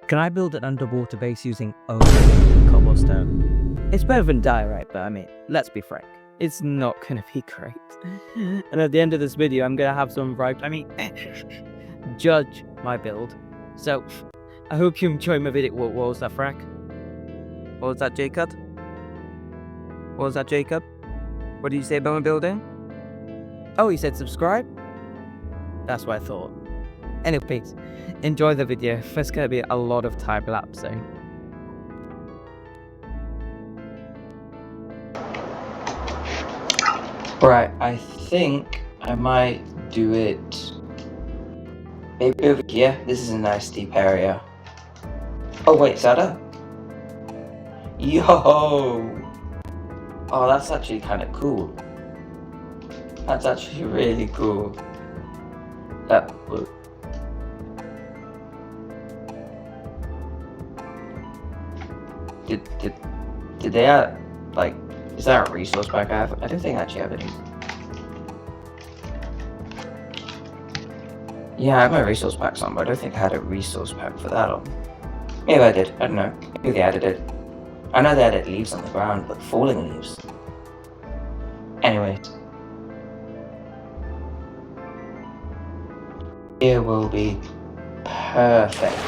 Can I build an underwater base using only cobblestone? It's better than diorite, but I mean, let's be frank, it's not gonna be great. And at the end of this video, I'm gonna have some judge my build. So, I hope you enjoy my video. What was that, Frack? What was that, Jacob? What was that, Jacob? What did you say about my building? Oh, he said subscribe? That's what I thought. Anyway, please, enjoy the video. There's going to be a lot of time lapsing. Right, I think I might do it maybe over here. This is a nice deep area. Oh wait, is that up? Yo! Oh, that's actually kind of cool. That's actually really cool. Did they have, like, is that a resource pack I have? I don't think I actually have any. Yeah, I have my resource packs on, but I don't think I had a resource pack for that on. Maybe I did, I don't know. Maybe they added it. I know they added leaves on the ground, but falling leaves. Anyways. Here will be perfect.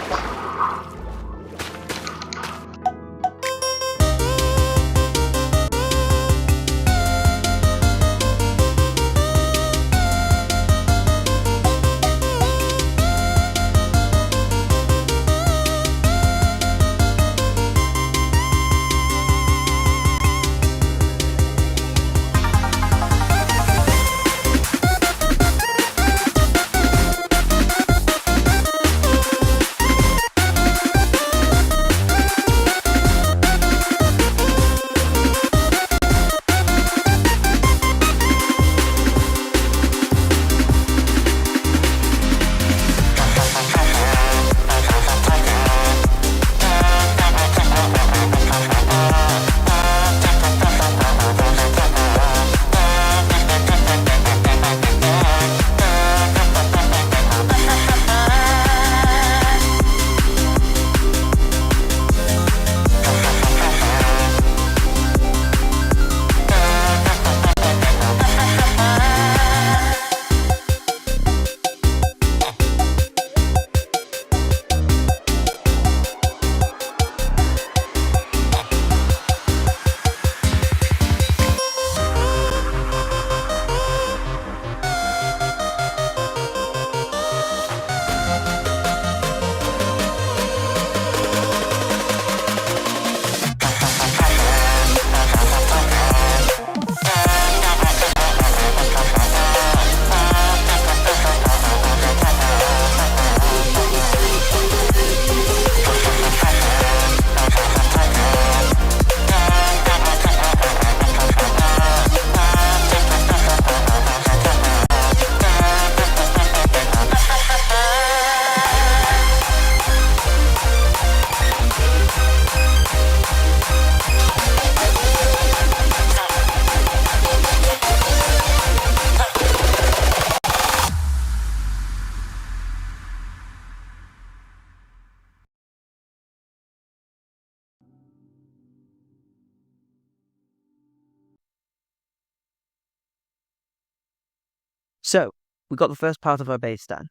So, we got the first part of our base done.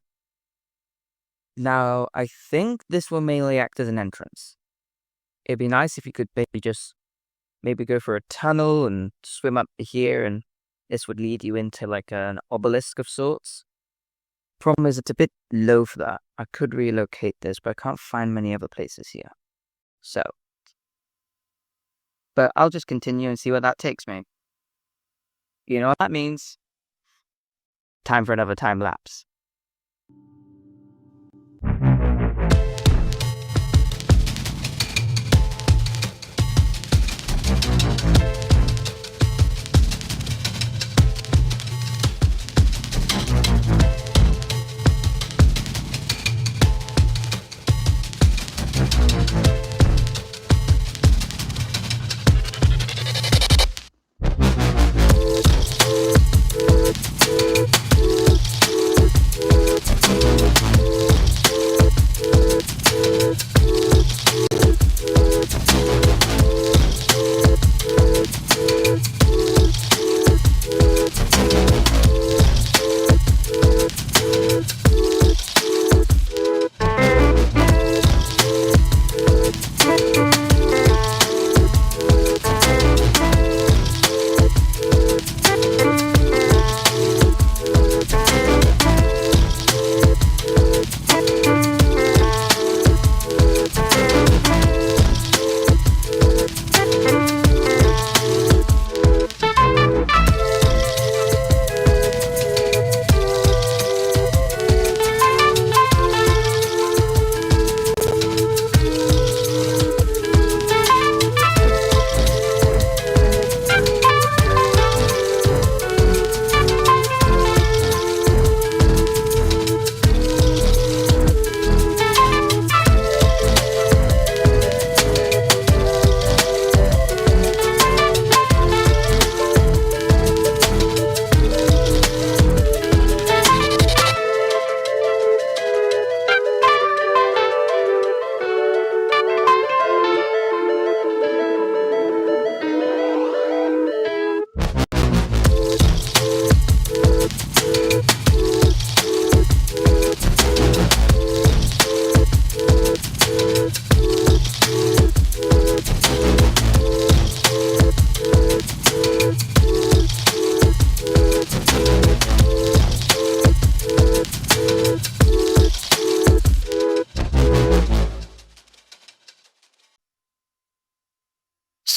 Now, I think this will mainly act as an entrance. It'd be nice if you could maybe go for a tunnel and swim up to here, and this would lead you into like an obelisk of sorts. Problem is, it's a bit low for that. I could relocate this, but I can't find many other places here. So, but I'll just continue and see where that takes me. You know what that means? Time for another time lapse.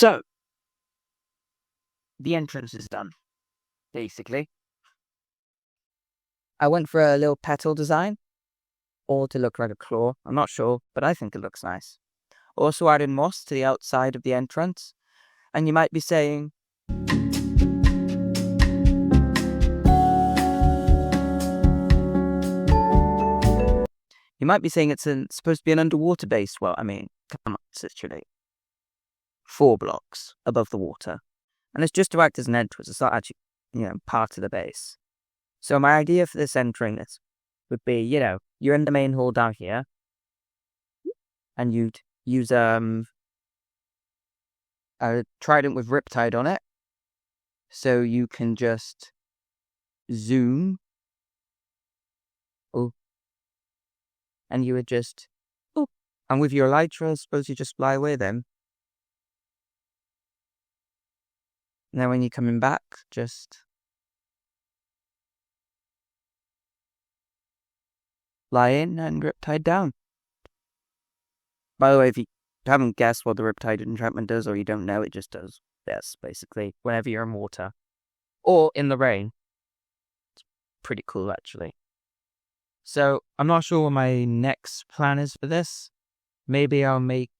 So, the entrance is done, basically. I went for a little petal design, or to look like a claw. I'm not sure, but I think it looks nice. Also added moss to the outside of the entrance. And you might be saying, it's supposed to be an underwater base. Well, I mean, come on, it's literally 4 blocks above the water. And it's just to act as an entrance. It's not actually, part of the base. So my idea for this entrance would be, you're in the main hall down here. And you'd use a trident with riptide on it. So you can just zoom. Oh. And you would just, and with your elytra, I suppose you just fly away then. Now when you're coming back, just fly in and riptide down. By the way, if you haven't guessed what the riptide enchantment does, or you don't know, it just does this, basically, whenever you're in water. Or in the rain. It's pretty cool, actually. So, I'm not sure what my next plan is for this. Maybe I'll make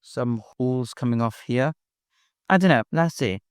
some halls coming off here. I don't know. Let's see.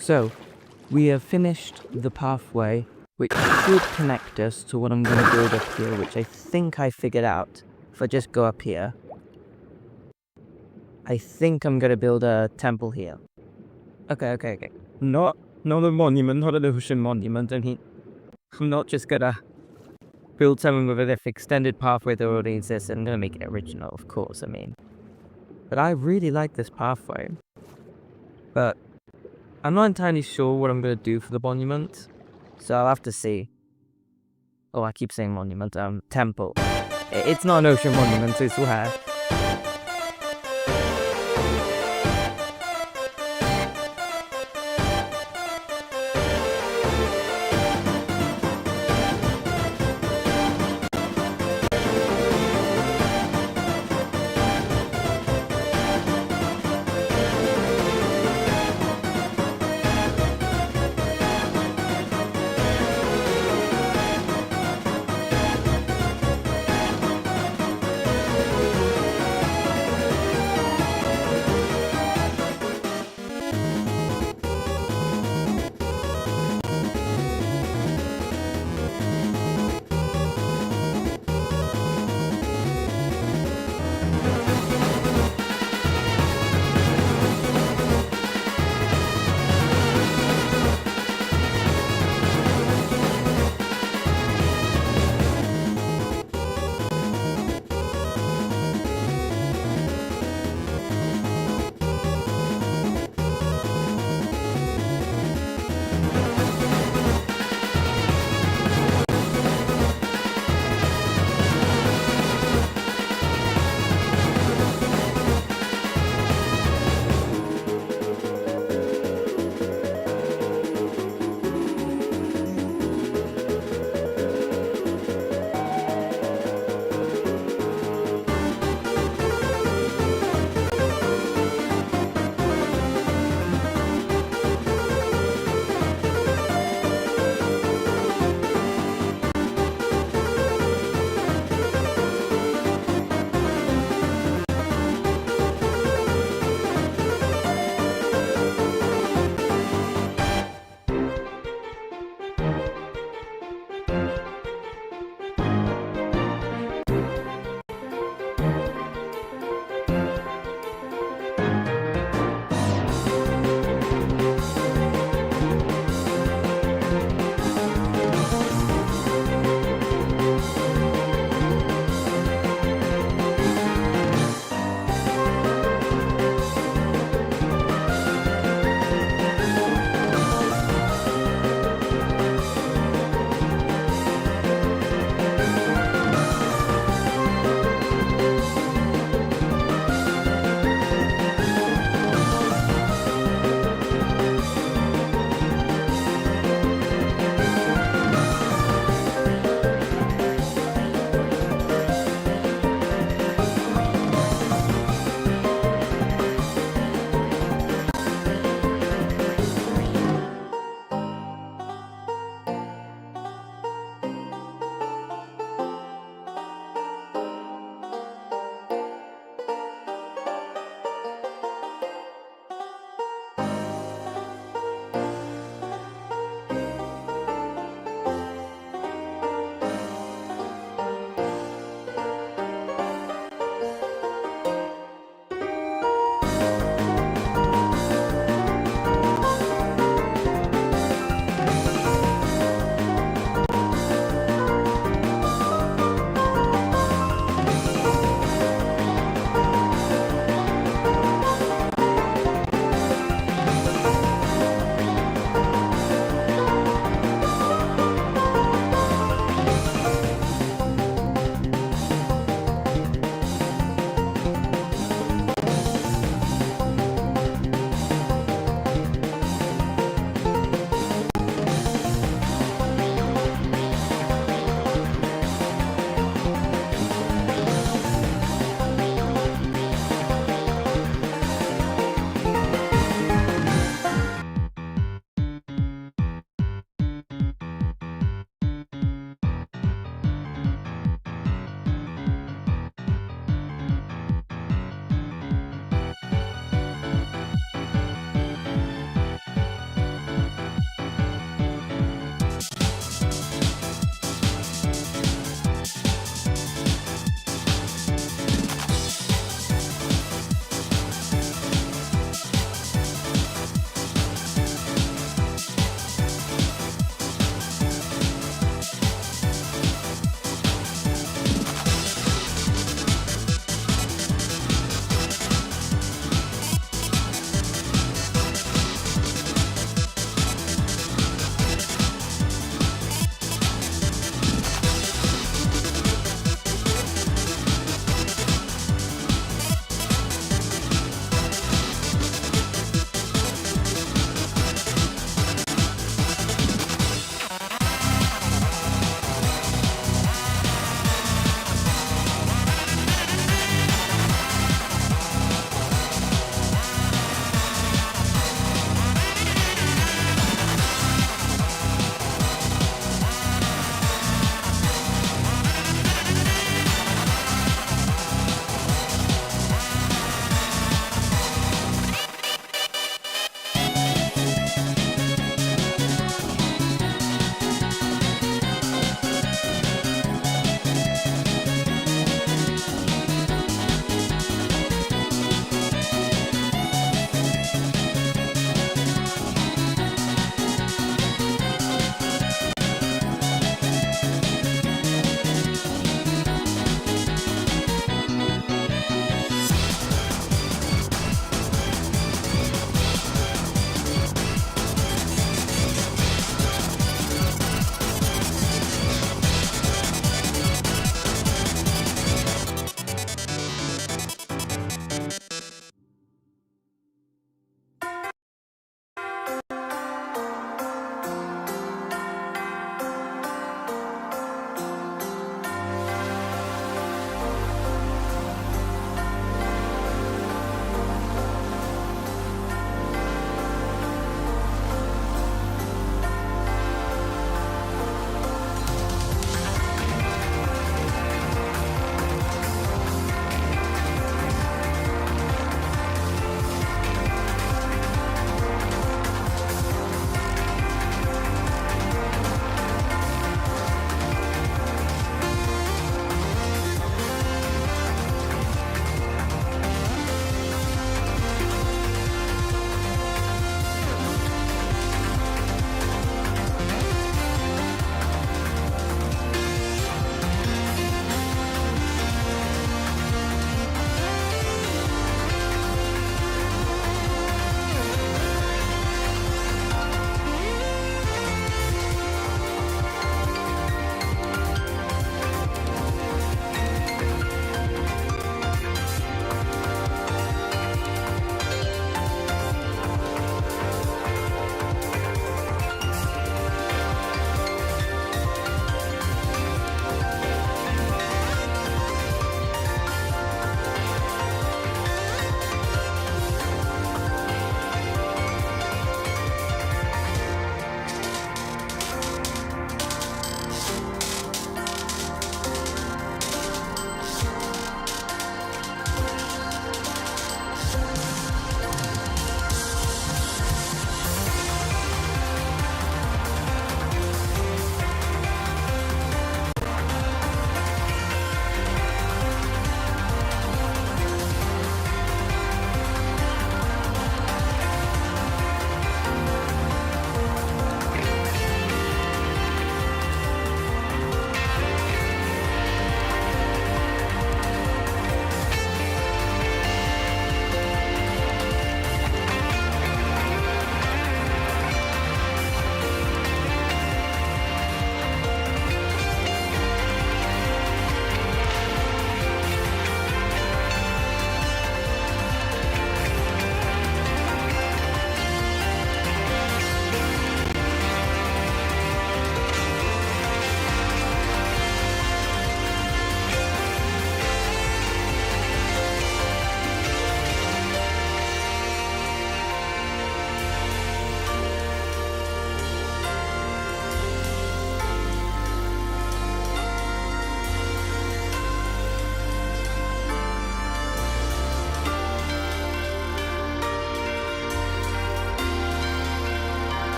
So, we have finished the pathway, which should connect us to what I'm going to build up here, which I think I figured out. If I just go up here, I think I'm going to build a temple here. Okay. Not a monument, not an ocean monument. I mean, I'm not just going to build something with an extended pathway that already exists. I'm going to make it original, of course, But I really like this pathway. But I'm not entirely sure what I'm going to do for the monument, so I'll have to see. Oh, I keep saying monument, temple. It's not an ocean monument, I swear.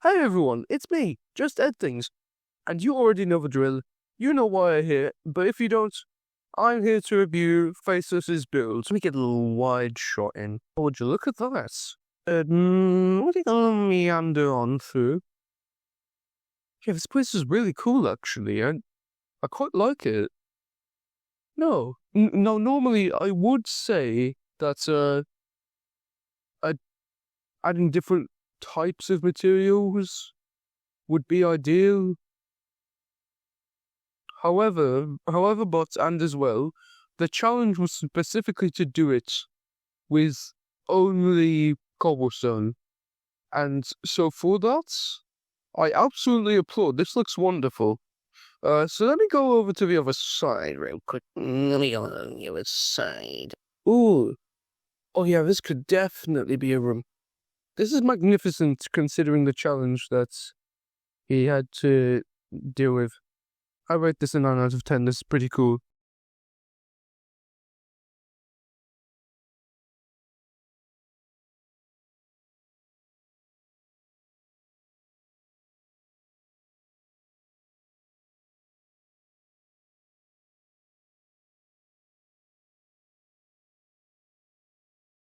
Hey everyone, it's me, just Ed Things. And you already know the drill. You know why I'm here, but if you don't, I'm here to review Faceless's build. Let me get a little wide shot in. Oh, would you look at that? What are you gonna meander on through? Yeah, this place is really cool actually, and I quite like it. No, normally I would say that, adding different types of materials would be ideal. However, and as well, the challenge was specifically to do it with only cobblestone. And so for that, I absolutely applaud. This looks wonderful. So let me go over to the other side real quick. Let me go on the other side. Ooh. Oh yeah, this could definitely be a room. This is magnificent considering the challenge that he had to deal with. I rate this a 9 out of 10. This is pretty cool.